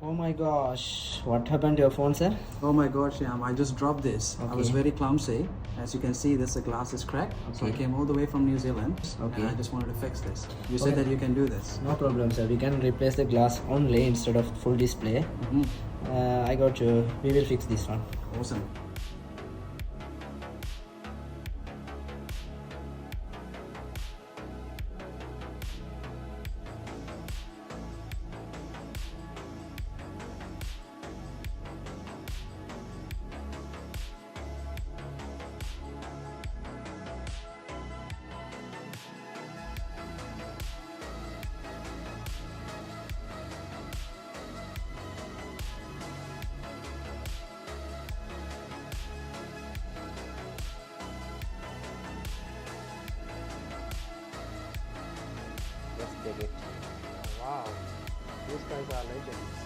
Oh my gosh, what happened to your phone, sir? Oh my God, Shyam, I just dropped this. I was Okay. very clumsy. As you can see, this glass is cracked. So I Okay. came all the way from New Zealand. Okay. And I just wanted to fix this. You said Okay. that you can do this. No problem, sir. We can replace the glass only instead of full display. I got you. We will fix this one. Awesome. Let's take it. Wow, these guys are legends.